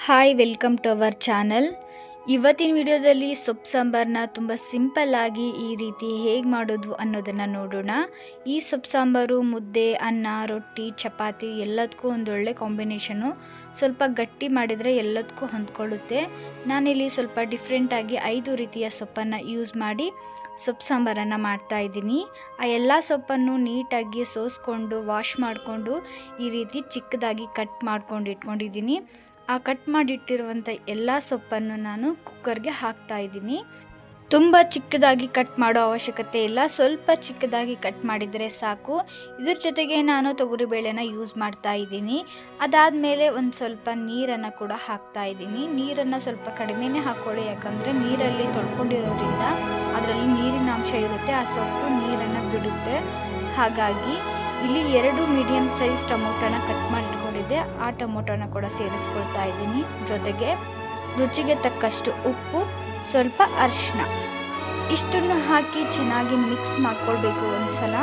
Hi welcome to our channel. ಇವತ್ತಿನ ವಿಡಿಯೋದಲ್ಲಿ ಸೊಪ್ಪು ಸಾಂಬಾರನ್ನ ತುಂಬ ಸಿಂಪಲ್ಲಾಗಿ ಈ ರೀತಿ ಹೇಗೆ ಮಾಡೋದು ಅನ್ನೋದನ್ನು ನೋಡೋಣ. ಈ ಸೊಪ್ಪು ಸಾಂಬಾರು ಮುದ್ದೆ, ಅನ್ನ, ರೊಟ್ಟಿ, ಚಪಾತಿ ಎಲ್ಲದಕ್ಕೂ ಒಂದೊಳ್ಳೆ ಕಾಂಬಿನೇಷನು. ಸ್ವಲ್ಪ ಗಟ್ಟಿ ಮಾಡಿದರೆ ಎಲ್ಲದಕ್ಕೂ ಹೊಂದ್ಕೊಳ್ಳುತ್ತೆ. ನಾನಿಲ್ಲಿ ಸ್ವಲ್ಪ ಡಿಫ್ರೆಂಟಾಗಿ 5 ರೀತಿಯ ಸೊಪ್ಪನ್ನು ಯೂಸ್ ಮಾಡಿ ಸೊಪ್ಪು ಸಾಂಬಾರನ್ನು ಮಾಡ್ತಾಯಿದ್ದೀನಿ. ಆ ಎಲ್ಲ ಸೊಪ್ಪನ್ನು ನೀಟಾಗಿ ಸೋಸ್ಕೊಂಡು ವಾಶ್ ಮಾಡಿಕೊಂಡು ಈ ರೀತಿ ಚಿಕ್ಕದಾಗಿ ಕಟ್ ಮಾಡ್ಕೊಂಡು ಇಟ್ಕೊಂಡಿದ್ದೀನಿ. ಆ ಕಟ್ ಮಾಡಿಟ್ಟಿರುವಂಥ ಎಲ್ಲ ಸೊಪ್ಪನ್ನು ನಾನು ಕುಕ್ಕರ್ಗೆ ಹಾಕ್ತಾಯಿದ್ದೀನಿ. ತುಂಬ ಚಿಕ್ಕದಾಗಿ ಕಟ್ ಮಾಡೋ ಅವಶ್ಯಕತೆ ಇಲ್ಲ, ಸ್ವಲ್ಪ ಚಿಕ್ಕದಾಗಿ ಕಟ್ ಮಾಡಿದರೆ ಸಾಕು. ಇದ್ರ ಜೊತೆಗೆ ನಾನು ತೊಗರಿಬೇಳೆನ ಯೂಸ್ ಮಾಡ್ತಾ ಇದ್ದೀನಿ. ಅದಾದಮೇಲೆ ಒಂದು ಸ್ವಲ್ಪ ನೀರನ್ನು ಕೂಡ ಹಾಕ್ತಾ ಇದ್ದೀನಿ. ನೀರನ್ನು ಸ್ವಲ್ಪ ಕಡಿಮೆನೇ ಹಾಕ್ಕೊಳ್ಳಿ, ಯಾಕಂದರೆ ನೀರಲ್ಲಿ ತೊಳ್ಕೊಂಡಿರೋದ್ರಿಂದ ಅದರಲ್ಲಿ ನೀರಿನ ಅಂಶ ಇರುತ್ತೆ, ಆ ಸೊಪ್ಪು ನೀರನ್ನು ಬಿಡುತ್ತೆ. ಹಾಗಾಗಿ ಇಲ್ಲಿ 2 ಮೀಡಿಯಮ್ ಸೈಜ್ ಟೊಮೊಟೊನ ಕಟ್ ಮಾಡಿಟ್ಕೊಂಡಿದ್ದೆ, ಆ ಟೊಮೊಟೊನ ಕೂಡ ಸೇರಿಸ್ಕೊಳ್ತಾ ಇದ್ದೀನಿ. ಜೊತೆಗೆ ರುಚಿಗೆ ತಕ್ಕಷ್ಟು ಉಪ್ಪು, ಸ್ವಲ್ಪ ಅರಿಶಿನ, ಇಷ್ಟನ್ನು ಹಾಕಿ ಚೆನ್ನಾಗಿ ಮಿಕ್ಸ್ ಮಾಡ್ಕೊಳ್ಬೇಕು. ಒಂದ್ಸಲ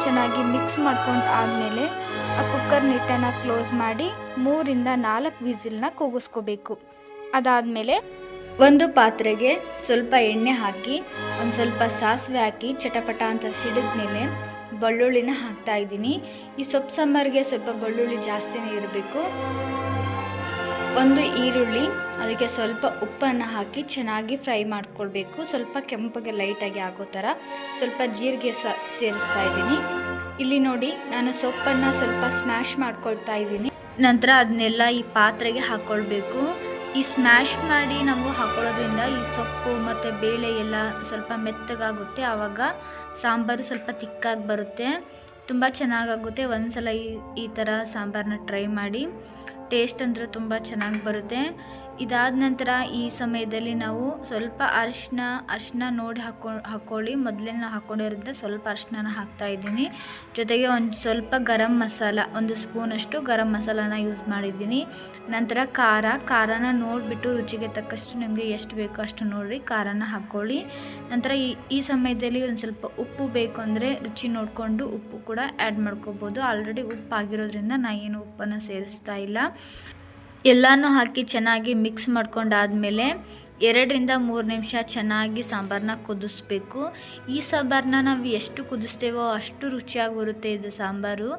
ಚೆನ್ನಾಗಿ ಮಿಕ್ಸ್ ಮಾಡ್ಕೊಂಡು ಆದಮೇಲೆ ಆ ಕುಕ್ಕರ್ ನಿಟ್ಟನ್ನು ಕ್ಲೋಸ್ ಮಾಡಿ 3 ರಿಂದ 4 ವಿಸಿಲ್ನ ಕೂಗಿಸ್ಕೋಬೇಕು. ಅದಾದಮೇಲೆ ಒಂದು ಪಾತ್ರೆಗೆ ಸ್ವಲ್ಪ ಎಣ್ಣೆ ಹಾಕಿ ಒಂದು ಸ್ವಲ್ಪ ಸಾಸಿವೆ ಹಾಕಿ ಚಟಪಟ ಅಂತ ಸಿಡಿದ್ಮೇಲೆ ಬೆಳ್ಳುಳ್ಳಿನ ಹಾಕ್ತಾ ಇದ್ದೀನಿ. ಈ ಸೊಪ್ಪು ಸಾಂಬಾರಿಗೆ ಸ್ವಲ್ಪ ಬೆಳ್ಳುಳ್ಳಿ ಜಾಸ್ತಿನೇ ಇರಬೇಕು. ಒಂದು ಈರುಳ್ಳಿ, ಅದಕ್ಕೆ ಸ್ವಲ್ಪ ಉಪ್ಪನ್ನು ಹಾಕಿ ಚೆನ್ನಾಗಿ ಫ್ರೈ ಮಾಡ್ಕೊಳ್ಬೇಕು. ಸ್ವಲ್ಪ ಕೆಂಪಗೆ ಲೈಟಾಗಿ ಆಗೋ ಥರ ಸ್ವಲ್ಪ ಜೀರಿಗೆ ಸೇರಿಸ್ತಾ ಇದ್ದೀನಿ. ಇಲ್ಲಿ ನೋಡಿ, ನಾನು ಸೊಪ್ಪನ್ನು ಸ್ವಲ್ಪ ಸ್ಮ್ಯಾಶ್ ಮಾಡ್ಕೊಳ್ತಾ ಇದ್ದೀನಿ. ನಂತರ ಅದನ್ನೆಲ್ಲ ಈ ಪಾತ್ರೆಗೆ ಹಾಕ್ಕೊಳ್ಬೇಕು. ಈ ಸ್ಮ್ಯಾಶ್ ಮಾಡಿ ನಾವು ಹಾಕೊಳ್ಳೋದ್ರಿಂದ ಈ ಸೊಪ್ಪು ಮತ್ತು ಬೇಳೆ ಎಲ್ಲ ಸ್ವಲ್ಪ ಮೆತ್ತಗಾಗುತ್ತೆ. ಆವಾಗ ಸಾಂಬಾರು ಸ್ವಲ್ಪ ತಿಕ್ಕಾಗಿ ಬರುತ್ತೆ, ತುಂಬ ಚೆನ್ನಾಗಾಗುತ್ತೆ. ಒಂದ್ಸಲ ಈ ಥರ ಸಾಂಬಾರನ್ನ ಟ್ರೈ ಮಾಡಿ, ಟೇಸ್ಟ್ ಅಂದರೆ ತುಂಬ ಚೆನ್ನಾಗಿ ಬರುತ್ತೆ. ಇದಾದ ನಂತರ ಈ ಸಮಯದಲ್ಲಿ ನಾವು ಸ್ವಲ್ಪ ಅರಿಶಿನ ನೋಡಿ ಹಾಕ್ಕೊಳ್ಳಿ. ಮೊದಲೇ ಹಾಕ್ಕೊಂಡಿರೋದ್ರಿಂದ ಸ್ವಲ್ಪ ಅರಿಶಿನ ಹಾಕ್ತಾ ಇದ್ದೀನಿ. ಜೊತೆಗೆ ಒಂದು ಸ್ವಲ್ಪ ಗರಂ ಮಸಾಲ, 1 ಸ್ಪೂನಷ್ಟು ಗರಂ ಮಸಾಲಾನ ಯೂಸ್ ಮಾಡಿದ್ದೀನಿ. ನಂತರ ಖಾರನ ನೋಡಿಬಿಟ್ಟು ರುಚಿಗೆ ತಕ್ಕಷ್ಟು ನಿಮಗೆ ಎಷ್ಟು ಬೇಕೋ ಅಷ್ಟು ನೋಡಿರಿ ಖಾರನ ಹಾಕ್ಕೊಳ್ಳಿ. ನಂತರ ಈ ಸಮಯದಲ್ಲಿ ಒಂದು ಸ್ವಲ್ಪ ಉಪ್ಪು ಬೇಕು ಅಂದರೆ ರುಚಿ ನೋಡಿಕೊಂಡು ಉಪ್ಪು ಕೂಡ ಆ್ಯಡ್ ಮಾಡ್ಕೋಬೋದು. ಆಲ್ರೆಡಿ ಉಪ್ಪು ಆಗಿರೋದ್ರಿಂದ ನಾನು ಏನು ಉಪ್ಪನ್ನು ಸೇರಿಸ್ತಾ ಇಲ್ಲ. ಎಲ್ಲನೂ ಹಾಕಿ ಚೆನ್ನಾಗಿ ಮಿಕ್ಸ್ ಮಾಡ್ಕೊಂಡಾದಮೇಲೆ 2 ರಿಂದ 3 ನಿಮಿಷ ಚೆನ್ನಾಗಿ ಸಾಂಬಾರನ್ನ ಕುದಿಸ್ಬೇಕು. ಈ ಸಾಂಬಾರನ್ನ ನಾವು ಎಷ್ಟು ಕುದಿಸ್ತೇವೋ ಅಷ್ಟು ರುಚಿಯಾಗಿ ಬರುತ್ತೆ ಇದು ಸಾಂಬಾರು.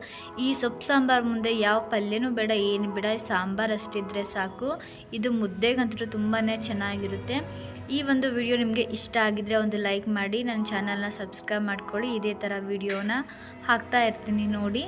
ಈ ಸೊಪ್ಪು ಸಾಂಬಾರು ಮುಂದೆ ಯಾವ ಪಲ್ಯನೂ ಬೇಡ, ಏನು ಬೇಡ, ಸಾಂಬಾರು ಅಷ್ಟಿದ್ರೆ ಸಾಕು. ಇದು ಮುದ್ದೆಗಂತೂ ತುಂಬಾ ಚೆನ್ನಾಗಿರುತ್ತೆ. ಈ ಒಂದು ವಿಡಿಯೋ ನಿಮಗೆ ಇಷ್ಟ ಆಗಿದ್ರೆ ಒಂದು ಲೈಕ್ ಮಾಡಿ, ನನ್ನ ಚಾನಲ್ನ ಸಬ್ಸ್ಕ್ರೈಬ್ ಮಾಡ್ಕೊಳ್ಳಿ. ಇದೇ ಥರ ವಿಡಿಯೋನ ಹಾಕ್ತಾ ಇರ್ತೀನಿ ನೋಡಿ.